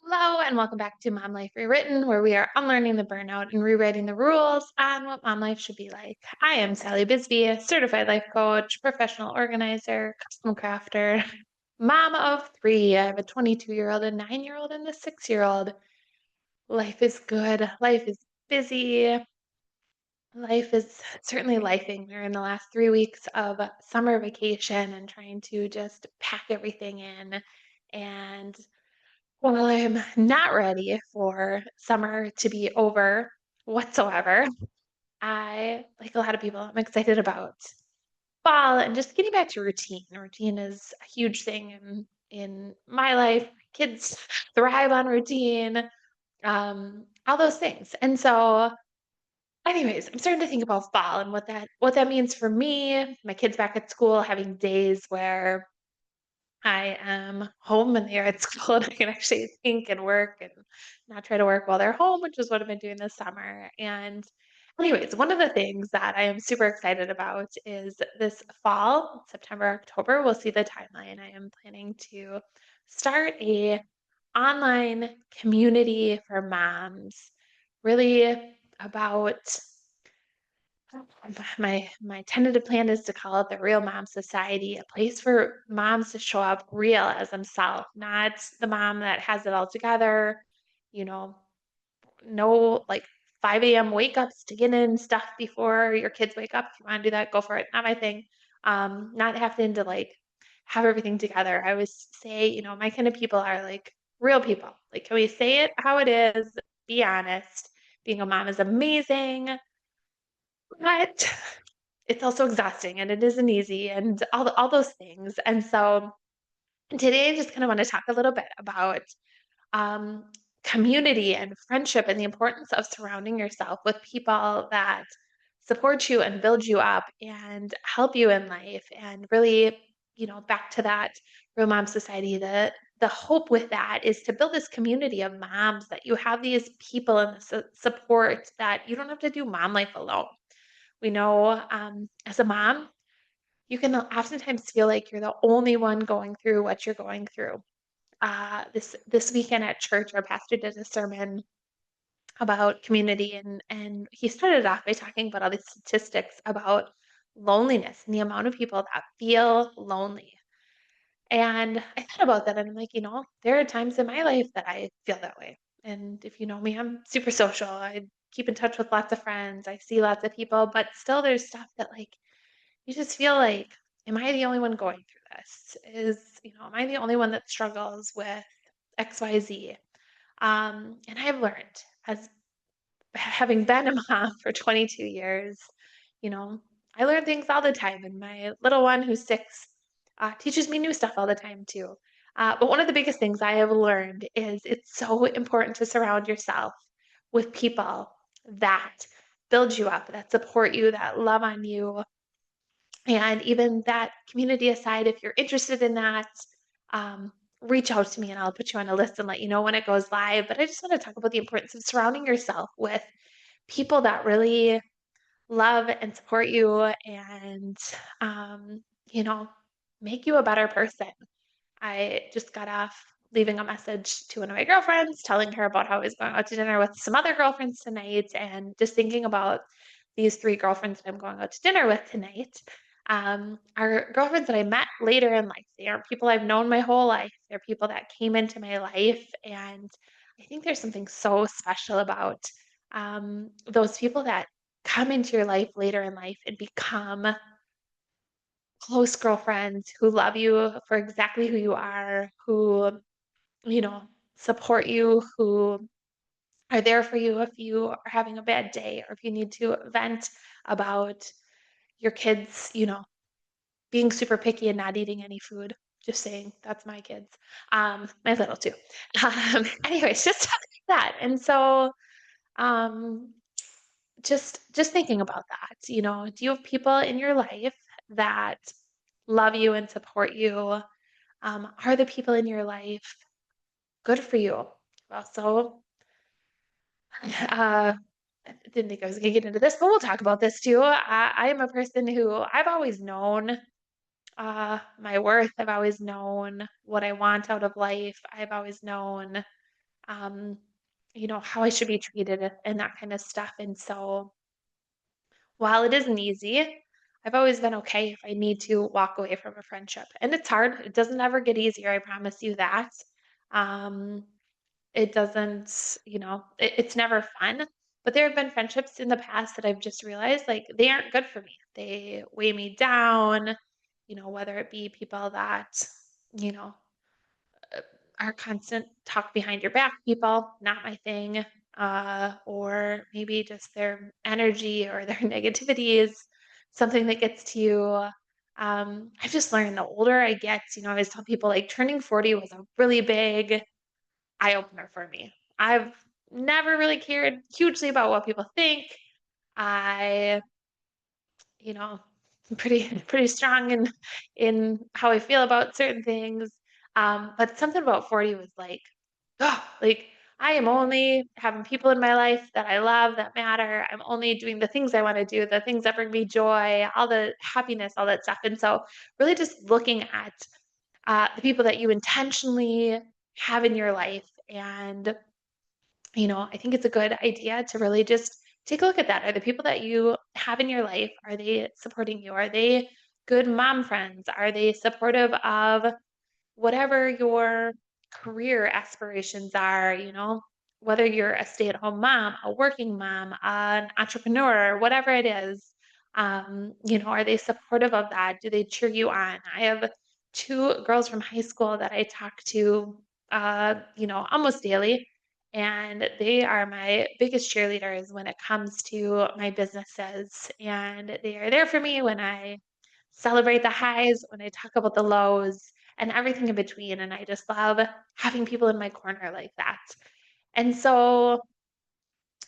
Hello, and welcome back to Mom Life Rewritten, where we are unlearning the burnout and rewriting the rules on what mom life should be like. I am Sally Bisbee, a certified life coach, professional organizer, custom crafter, mom of three. I have a 22-year-old, a 9-year-old, and a 6-year-old. Life is good. Life is busy. Life is certainly lifing. We're in the last 3 weeks of summer vacation and trying to just pack everything in. And well, I'm not ready for summer to be over whatsoever. I, like a lot of people, I'm excited about fall and just getting back to routine. Routine is a huge thing in my life. Kids thrive on routine, all those things. And so, anyways, I'm starting to think about fall and what that means for me. My kids back at school, having days where I am home and they're at school and I can actually think and work and not try to work while they're home, which is what I've been doing this summer. And anyways, one of the things that I am super excited about is this fall, September, October, we'll see the timeline. I am planning to start a online community for moms, really about my tentative plan is to call it the Real Mom Society, a place for moms to show up real as themselves, not the mom that has it all together, you know, no like 5 a.m. wake ups to get in stuff before your kids wake up. If you want to do that, go for it. Not my thing. Not having to like have everything together. I always say, my kind of people are like real people. Like, can we say it how it is? Be honest. Being a mom is amazing, but it's also exhausting and it isn't easy and all those things. And so today I just kind of want to talk a little bit about um, community and friendship and the importance of surrounding yourself with people that support you and build you up and help you in life. And really, back to that Real Mom Society, the hope with that is to build this community of moms that you have these people and the support that you don't have to do mom life alone. We know, as a mom, you can oftentimes feel like you're the only one going through what you're going through. This weekend at church, our pastor did a sermon about community, and he started off by talking about all these statistics about loneliness and the amount of people that feel lonely. And I thought about that, and I'm like, there are times in my life that I feel that way. And if you know me, I'm super social. I keep in touch with lots of friends. I see lots of people, but still, there's stuff that like you just feel like, am I the only one going through this? Am I the only one that struggles with XYZ? And I've learned as having been a mom for 22 years, you know, I learn things all the time. And my little one who's 6 teaches me new stuff all the time too. But one of the biggest things I have learned is it's so important to surround yourself with people that build you up, that support you, that love on you, and even that community aside, if you're interested in that, um, reach out to me and I'll put you on a list and let you know when it goes live. But I just want to talk about the importance of surrounding yourself with people that really love and support you and, um, you know, make you a better person. I just got off leaving a message to one of my girlfriends, telling her about how I was going out to dinner with some other girlfriends tonight, and just thinking about these 3 girlfriends that I'm going out to dinner with tonight. Are girlfriends that I met later in life. They aren't people I've known my whole life. They're people that came into my life, and I think there's something so special about, those people that come into your life later in life and become close girlfriends who love you for exactly who you are, who, you know, support you, who are there for you if you are having a bad day or if you need to vent about your kids, being super picky and not eating any food. Just saying, that's my kids. My little too. Anyways, just stuff like that. And so, um, just thinking about that, do you have people in your life that love you and support you? Are the people in your life good for you? Also, uh, I didn't think I was gonna get into this, but we'll talk about this too. I am a person who I've always known my worth. I've always known what I want out of life. I've always known um, how I should be treated and that kind of stuff. And so while it isn't easy, I've always been okay if I need to walk away from a friendship. And it's hard. It doesn't ever get easier. I promise you that. Um, it doesn't, it's never fun. But there have been friendships in the past that I've just realized like they aren't good for me. They weigh me down, whether it be people that, you know, are constant talk behind your back people, not my thing. Or maybe just their energy or their negativity is something that gets to you. I've just learned the older I get, I always tell people like turning 40 was a really big eye opener for me. I've never really cared hugely about what people think. I, you know, I'm pretty strong in how I feel about certain things. But something about 40 was like, oh, like I am only having people in my life that I love that matter. I'm only doing the things I want to do, the things that bring me joy, all the happiness, all that stuff. And so really just looking at the people that you intentionally have in your life and I think it's a good idea to really just take a look at that. Are the people that you have in your life, are they supporting you? Are they good mom friends? Are they supportive of whatever your career aspirations are, whether you're a stay-at-home mom, a working mom, an entrepreneur, whatever it is, are they supportive of that? Do they cheer you on? I have two girls from high school that I talk to, almost daily, and they are my biggest cheerleaders when it comes to my businesses, and they are there for me when I celebrate the highs, when I talk about the lows, and everything in between, and I just love having people in my corner like that. And so,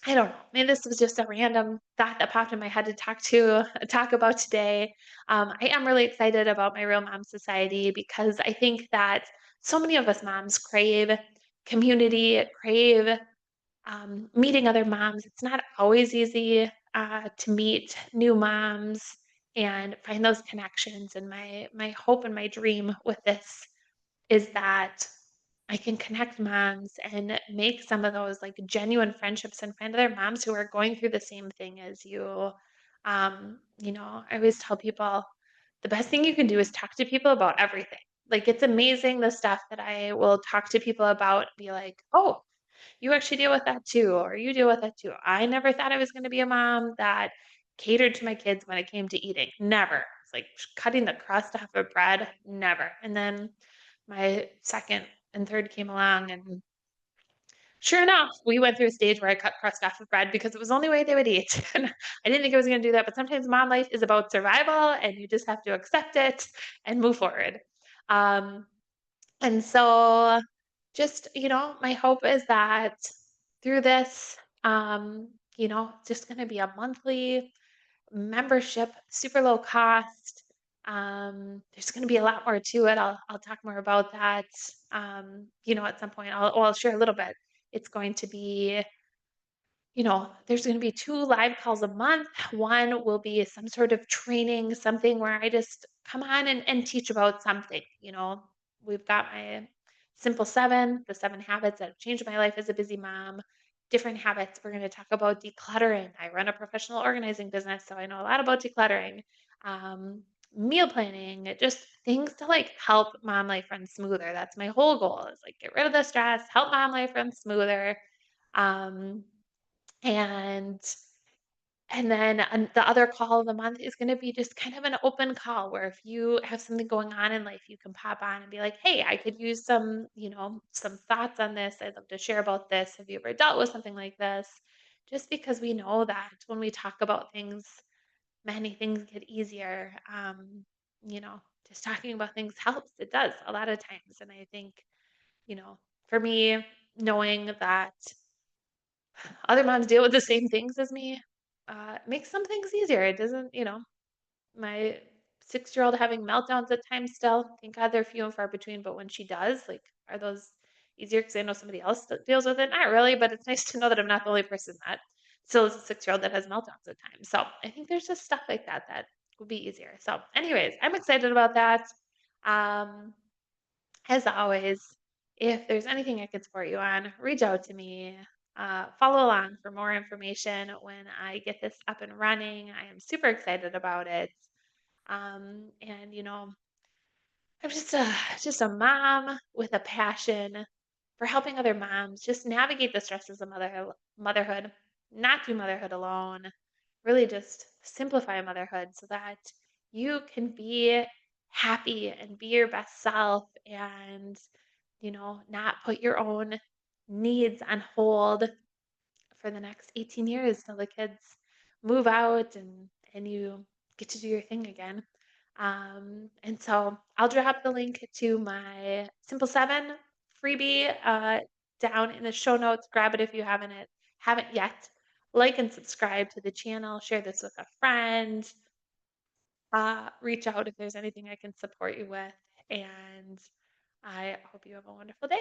I don't know, maybe this was just a random thought that popped in my head to talk about today. I am really excited about my Real Mom Society because I think that so many of us moms crave community, crave meeting other moms. It's not always easy to meet new moms and find those connections. And my hope and my dream with this is that I can connect moms and make some of those like genuine friendships and find other moms who are going through the same thing as you. I always tell people the best thing you can do is talk to people about everything. Like it's amazing the stuff that I will talk to people about, be like, oh, you actually deal with that too, or you deal with that too. I never thought I was going to be a mom that catered to my kids when it came to eating. Never. It's like cutting the crust off of bread. Never. And then my second and third came along, and sure enough, we went through a stage where I cut crust off of bread because it was the only way they would eat. And I didn't think I was going to do that, but sometimes mom life is about survival, and you just have to accept it and move forward. Um, and so just, my hope is that through this, it's just going to be a monthly membership, super low cost. There's going to be a lot more to it. I'll talk more about that. At some point, I'll share a little bit. It's going to be there's going to be 2 live calls a month. One will be some sort of training, something where I just come on and teach about something. We've got my Simple 7, the 7 habits that have changed my life as a busy mom, different habits. We're going to talk about decluttering. I run a professional organizing business, so I know a lot about decluttering. Um, Meal planning, just things to like help mom life run smoother. That's my whole goal is like get rid of the stress, help mom life run smoother. Um, and the other call of the month is gonna be just kind of an open call where if you have something going on in life, you can pop on and be like, "Hey, I could use some thoughts on this. I'd love to share about this. Have you ever dealt with something like this?" Just because we know that when we talk about things, many things get easier. Just talking about things helps. It does a lot of times. And I think, you know, for me, knowing that other moms deal with the same things as me, makes some things easier. It doesn't, my 6-year-old having meltdowns at times still, thank God they're few and far between, but when she does, like, are those easier because I know somebody else that deals with it? Not really, but it's nice to know that I'm not the only person that still is a 6-year-old that has meltdowns at times. So I think there's just stuff like that that will be easier. So, anyways, I'm excited about that. Um, as always. If there's anything I can support you on, reach out to me. Follow along for more information when I get this up and running. I am super excited about it. And I'm just a mom with a passion for helping other moms just navigate the stresses of motherhood, not do motherhood alone, really just simplify motherhood so that you can be happy and be your best self and, not put your own needs on hold for the next 18 years till the kids move out and you get to do your thing again. And so I'll drop the link to my Simple 7 freebie down in the show notes. Grab it if you haven't yet. Like and subscribe to the channel. Share this with a friend. Reach out if there's anything I can support you with. And I hope you have a wonderful day.